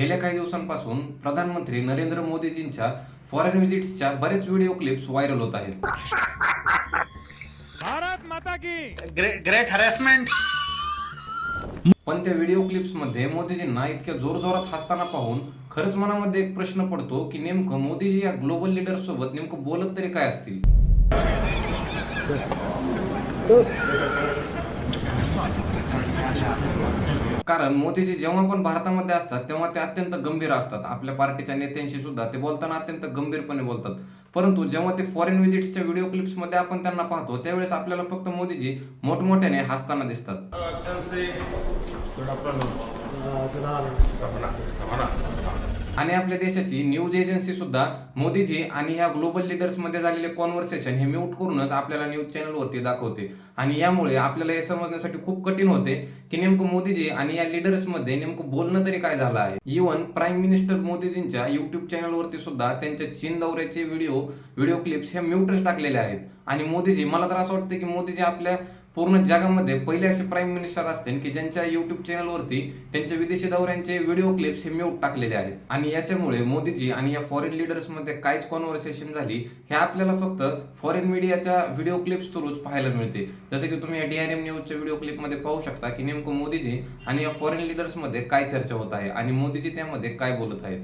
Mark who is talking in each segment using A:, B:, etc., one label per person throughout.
A: गेल्या काही दिवसांपासून प्रधानमंत्री नरेंद्र मोदीजींच्या फॉरेन व्हिजिट्सच्या बरेच व्हिडिओ क्लिप्स व्हायरल होत आहेत.
B: भारत माता की
C: ग्रेट हॅरेसमेंट.
A: पण त्या व्हिडिओ क्लिप्स मध्ये मोदीजींना इतक्या जोरजोरात हसताना पाहून खरंच मनामध्ये एक प्रश्न पडतो की नेमकं मोदीजी या ग्लोबल लीडर सोबत नेमकं बोलत तरी काय असतील. कारण मोदीजी जेव्हा पण भारतामध्ये असतात तेव्हा ते अत्यंत गंभीर असतात. आपल्या पार्टीच्या नेत्यांशी सुद्धा ते बोलताना अत्यंत गंभीरपणे बोलतात. परंतु जेव्हा ते फॉरेन व्हिजिट्सच्या व्हिडिओ क्लिप्स मध्ये आपण त्यांना पाहतो त्यावेळेस आपल्याला फक्त मोदीजी मोठमोठ्याने हसताना दिसतात. आणि आपल्या देशाची न्यूज एजन्सी सुद्धा मोदीजी आणि ह्या ग्लोबल लीडर्स मध्ये झालेले कॉन्व्हर्सेशन हे म्यूट करूनच आपल्याला न्यूज चॅनलवरती दाखवते. आणि यामुळे आपल्याला हे समजण्यासाठी खूप कठीण होते की नेमकं मोदीजी आणि या लीडर्स मध्ये नेमकं बोलणं तरी काय झालं आहे. इव्हन प्राईम मिनिस्टर मोदीजींच्या युट्यूब चॅनलवरती सुद्धा त्यांच्या चीन दौऱ्याचे व्हिडिओ क्लिप्स हे म्यूटच टाकलेले आहेत. आणि मोदीजी, मला तर असं वाटतं की मोदीजी आपल्या पूर्ण जगामध्ये पहिले असे प्राईम मिनिस्टर असतील की ज्यांच्या युट्यूब चॅनलवरती त्यांच्या विदेशी दौऱ्यांचे व्हिडिओ क्लिप्स हे म्यूट टाकलेले आहेत. आणि याच्यामुळे मोदीजी आणि या फॉरेन लीडर्स मध्ये काहीच कॉन्व्हर्सेशन झाली हे आपल्याला फक्त फॉरेन मीडियाच्या व्हिडिओ क्लिप्स थ्रूच पाहायला मिळते. जसे की तुम्ही या DRM न्यूजच्या व्हिडिओ क्लिप मध्ये पाहू शकता की नेमकं मोदीजी आणि या फॉरेन लीडर्स मध्ये काय चर्चा होत आहे आणि मोदीजी त्यामध्ये काय बोलत आहेत.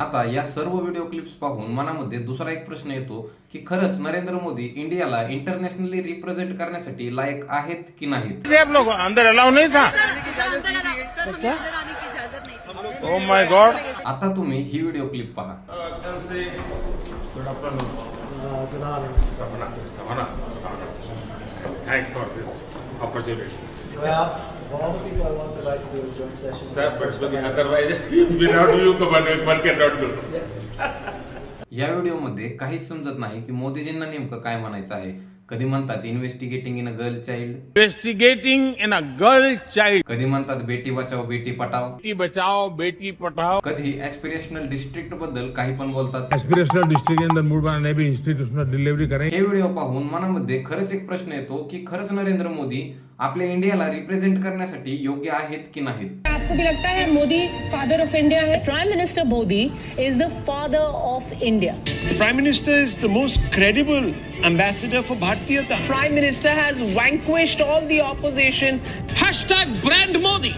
A: आता या सर्व व्हिडिओ क्लिप्स पाहून मनामध्ये दुसरा एक प्रश्न येतो की खरंच नरेंद्र मोदी इंडियाला इंटरनॅशनली रिप्रेझेंट करण्यासाठी लायक आहेत की नाहीत.
C: आप लोग अंदर अलाउ नहीं था. Oh my God.
A: आता तुम्ही ही व्हिडिओ क्लिप पहा.
C: Thanks for this opportunity.
D: Well, of all the people I want to invite to do a joint session.
C: Step but otherwise without you one cannot do.
A: या व्हिडिओमध्ये काहीच समजत नाही की मोदीजींना नेमकं काय म्हणायचं आहे. कधी म्हणतात investigating in a girl child,
C: Investigating in a girl child.
A: कधी म्हणतात बेटी बचाओ बेटी पटाओ,
C: बेटी बचाओ बेटी पढ़ाओ.
A: कधी एस्पिरेशनल डिस्ट्रिक्ट बद्दल काही पण बोलतात.
E: एस्पिरेशनल डिस्ट्रिक्ट के अंदर मूड बनाने भी इंस्टीट्यूशनल डिलीवरी करें.
A: हे व्हिडिओ पाहून मनामध्ये खरंच एक प्रश्न येतो की खरंच नरेंद्र मोदी आपल्या इंडियाला रिप्रेझेंट करण्यासाठी योग्य आहेत की नाहीत.
F: आपको भी लगता है मोदी फादर ऑफ इंडिया है?
G: Prime Minister Modi is the father of India.
H: The Prime Minister is the most credible ambassador for Bharatiyata.
G: Prime Minister has vanquished all the opposition.
I: Hashtag brand Modi.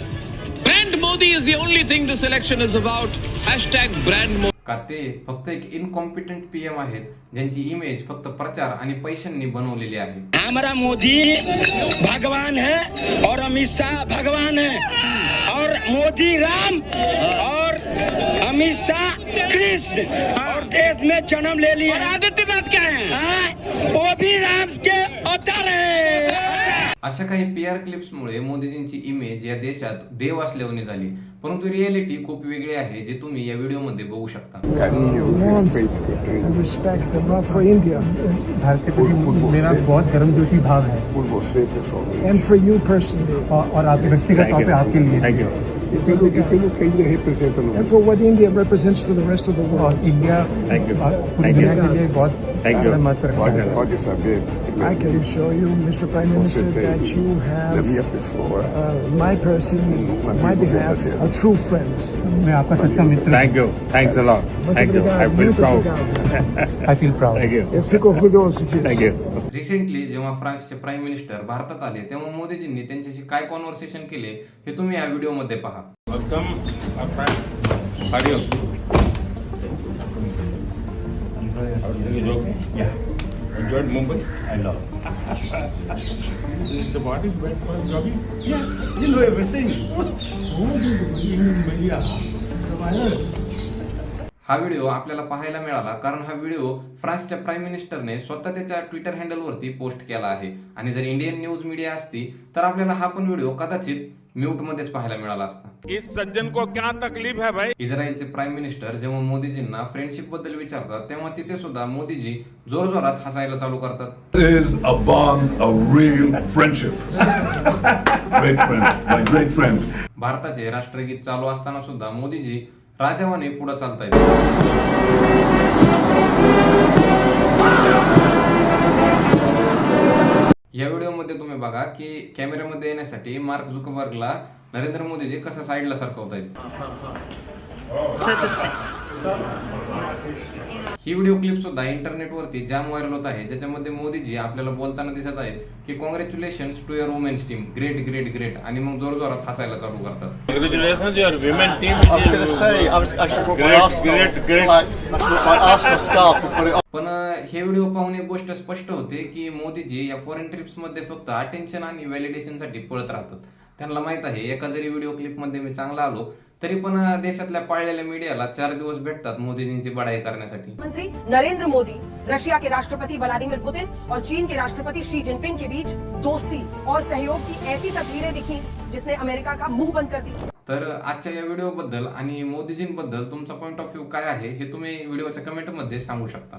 I: Brand Modi is the only thing this election is about. Hashtag brand Modi.
A: का ते फक्त एक incompetent PM आहेत ज्यांची image फक्त प्रचार आणि पैशांनी बनवलेली आहे.
H: हमारा मोदी भगवान है और अमित शाह भगवान है और मोदी राम और अमित शाह कृष्ण और देश में जन्म ले लिया. आदित्यनाथ क्या है? वो भी राम के अवतार है.
A: अशा काही PR क्लिप्समुळे मोदीजींची इमेज या देशात देव असल्याने झाली. परंतु रियालिटी खूप वेगळी आहे जे तुम्ही या व्हिडिओमध्ये बघू शकता.
J: Respect for India. भारत के प्रति मेरा बहुत गर्मजोशी भाव है. And for you personally. और आप व्यक्तिगत तौर पे आपके लिए. Thank you. And for what India represents to the rest of the world. India पूरी दुनिया के लिए बहुत महत्व रखता है. I can assure you, Mr. Prime Minister, that you have my person, my behalf, a true friend. मैं आपका सच्चा मित्र.
E: Thank you. Thanks a lot. Thank you. I feel proud.
J: I feel proud.
E: Thank you.
J: Thank you.
A: Recently जेव्हा फ्रान्सचे prime minister भारतात आले तेव्हा मोदीजींनी त्यांच्याशी काय कॉन्व्हर्सेशन केले हे तुम्ही या व्हिडिओमध्ये पहा.
C: Welcome, my friend. How are you? Everything is okay? Yeah. Enjoyed Mumbai? I love. The body went for jogging? Yeah. You know everything.
A: हा व्हिडिओ आपल्याला पाहायला मिळाला कारण हा व्हिडिओ फ्रान्सच्या प्राईम मिनिस्टरने स्वतः त्याच्या ट्विटर हँडलवरती पोस्ट केला आहे. आणि जर इंडियन न्यूज मीडिया असती तर आपल्याला हा पण व्हिडिओ कदाचित म्यूट मध्येच पाहायला मिळाला असता.
C: इस सज्जन को क्या तकलीफ है भाई?
A: इस्रायलचे प्राईम मिनिस्टर जेव्हा मोदीजींना फ्रेंडशिप बद्दल विचारतात तेव्हा तिथे सुद्धा मोदीजी जोरजोरात हसायला चालू करतात.
K: Is a bond of real friendship. Great friend, my great friend.
A: भारताचे राष्ट्रगीत चालू असताना सुद्धा मोदीजी राजावाने पुढे चालतायत. तुम्ही बघा की कॅमेऱ्यामध्ये येण्यासाठी मार्क झुकरबर्गला नरेंद्र मोदीजी कसं साईडला सरकवतायत. ही व्हिडिओ क्लिप सुद्धा इंटरनेटवरती जाम व्हायरल होत आहे, ज्याच्यामध्ये मोदीजी आपल्याला बोलताना दिसत आहेत की congratulations to your women's team, great great great, आणि मग जोरजोरात हसायला चालू करतात.
C: Congratulations, your women team.
D: I was going to say, I was actually brought my Arsenal, my Arsenal scarf and put it on.
A: पण हे व्हिडिओ पाहून एक गोष्ट स्पष्ट होते की मोदीजी या फॉरेन ट्रिप्स मध्ये फक्त अटेन्शन आणि व्हॅलिडेशन साठी पळत राहतात. त्यांना माहित आहे एका जरी व्हिडिओ क्लिप मध्ये मी चांगला आलो तरी पण देशातल्या पाळलेल्या मीडियाला 4 दिवस भेटतात मोदीजींची बढाई करण्यासाठी.
F: मंत्री नरेंद्र मोदी, रशिया के राष्ट्रपति व्लादिमीर पुतिन और चीन के राष्ट्रपति शी जिनपिंग के बीच दोस्ती और सहयोग की ऐसी तस्वीरें दिखी जिसने अमेरिका का मुंह बंद कर दिया.
A: तर आजच्या या व्हिडिओ बद्दल आणि मोदीजींबद्दल तुमचा पॉइंट ऑफ व्ह्यू काय आहे हे तुम्ही व्हिडिओच्या कमेंट मध्ये सांगू शकता.